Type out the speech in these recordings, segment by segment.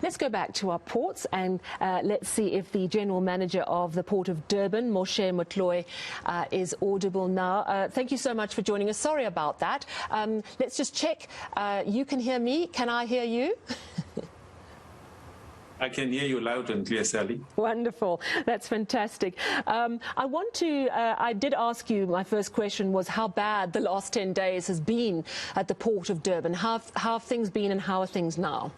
Let's go back to our ports and let's see if the General Manager of the Port of Durban, Moshe Motlohi, is audible now. Thank you so much for joining us. Sorry about that. Let's just check. You can hear me. Can I hear you? I can hear you loud and clear, Sally. Wonderful. That's fantastic. I did ask you, my first question was how bad the last 10 days has been at the Port of Durban. How have things been and how are things now?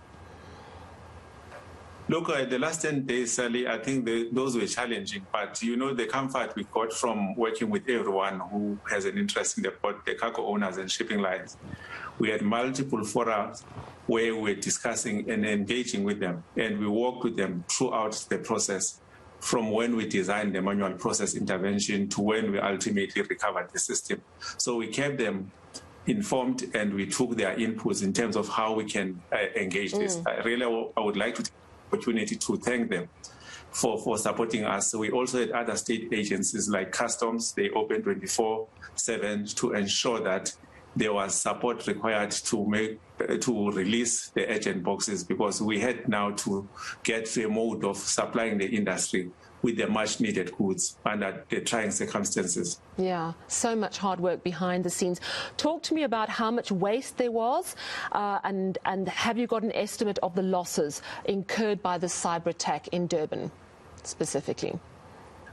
Look, the last 10 days, Sally, I think those were challenging. But, you know, the comfort we got from working with everyone who has an interest in the port, the cargo owners and shipping lines. We had multiple forums where we were discussing and engaging with them. And we worked with them throughout the process, from when we designed the manual process intervention to when we ultimately recovered the system. So we kept them informed and we took their inputs in terms of how we can engage this. I would like to take the opportunity to thank them for supporting us. We also had other state agencies like Customs. They opened 24/7 to ensure that there was support required to release the urgent boxes, because we had now to get to a mode of supplying the industry with the much needed goods under the trying circumstances. Yeah, so much hard work behind the scenes. Talk to me about how much waste there was and have you got an estimate of the losses incurred by the cyber attack in Durban specifically?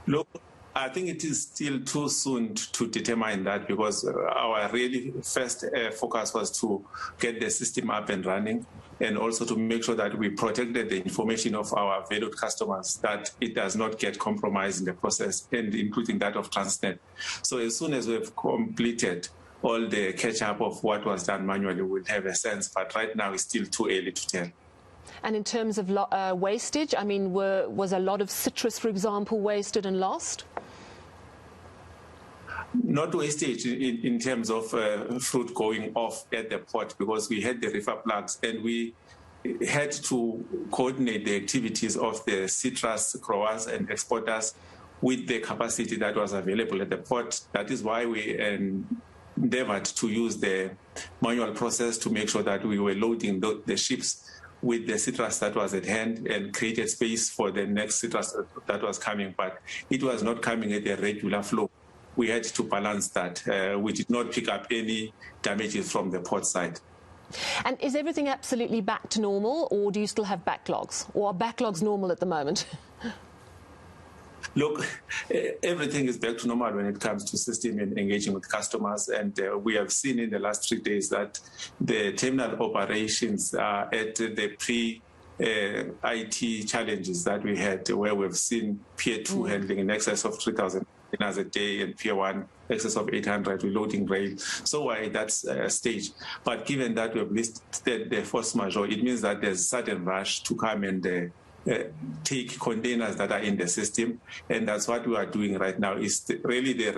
Look, I think it is still too soon to determine that, because our really first focus was to get the system up and running, and also to make sure that we protected the information of our valued customers, that it does not get compromised in the process, and including that of Transnet. So as soon as we've completed all the catch-up of what was done manually, we'll have a sense, but right now it's still too early to tell. And in terms of wastage, I mean, was a lot of citrus, for example, wasted and lost? Not wastage in terms of fruit going off at the port, because we had the reefer plugs and we had to coordinate the activities of the citrus growers and exporters with the capacity that was available at the port. That is why we endeavored to use the manual process to make sure that we were loading the ships with the citrus that was at hand and created space for the next citrus that was coming, but it was not coming at a regular flow. We had to balance that. We did not pick up any damages from the port side. And is everything absolutely back to normal, or do you still have backlogs? Or are backlogs normal at the moment? Look, everything is back to normal when it comes to system and engaging with customers. And we have seen in the last 3 days that the terminal operations are at the pre-IT challenges that we had, where we've seen Pier 2 handling in excess of 3,000 containers a day, and Pier 1 excess of 800 reloading rail. So we're at that stage. But given that we've listed the force majeure, it means that there's a sudden rush to come and take containers that are in the system, and that's what we are doing right now. Is really the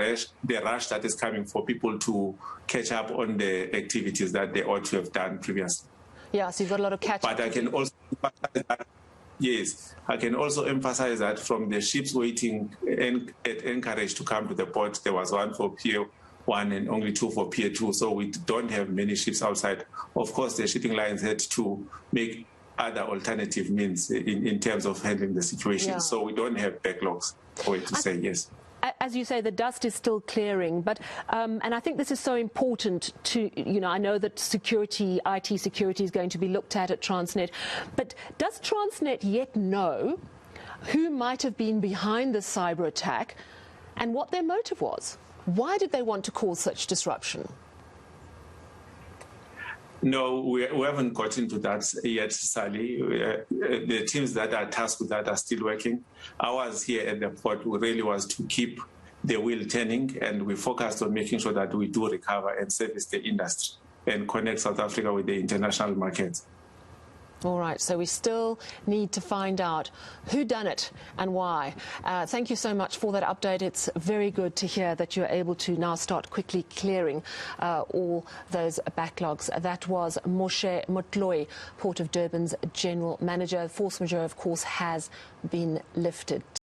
rush that is coming for people to catch up on the activities that they ought to have done previously. Yeah, so you've got a lot of catch up. But I can also I can also emphasize that from the ships waiting at anchorage to come to the port, there was one for Pier 1 and only 2 for Pier 2, so we don't have many ships outside. Of course, the shipping lines had to make other alternative means in terms of handling the situation. Yeah. So we don't have backlogs, to say yes. As you say, the dust is still clearing, but and I think this is so important to, you know, I know that security, IT security is going to be looked at Transnet, but does Transnet yet know who might have been behind the cyber attack and what their motive was? Why did they want to cause such disruption? No, we haven't got into that yet, Sally. The teams that are tasked with that are still working. Ours here at the port really was to keep the wheel turning, and we focused on making sure that we do recover and service the industry and connect South Africa with the international markets. All right, so we still need to find out who done it and why. Thank you so much for that update. It's very good to hear that you're able to now start quickly clearing all those backlogs. That was Moshe Motlohi, Port of Durban's General Manager. Force majeure, of course, has been lifted.